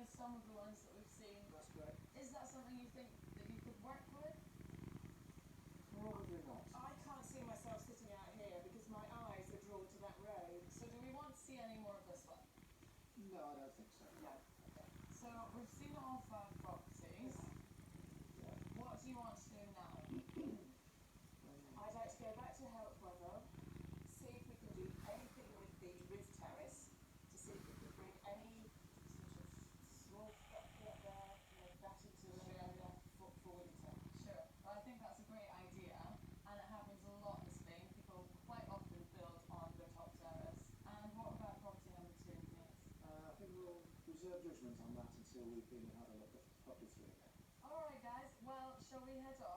as some of the ones that we've seen. That's great. Is that something you think that you could work with? Probably not. I can't see myself sitting out here because my eyes are drawn to that road. So do we want to see any more of this one? No, I don't think so. No. Okay. So we've seen all 5 properties. Yeah. What do you want to do now? I'd like to go back to Help Weather, see if we can do anything with the roof terrace, to see if we can bring any sort of small structure up there, make that into an area for winter. Sure. Well, I think that's a great idea, and it happens a lot in Spain. People quite often build on the top terrace. And what about property number 2, please? I think we'll reserve judgment on that until we've been and had a look at property 3. All right, guys. Well, shall we head off?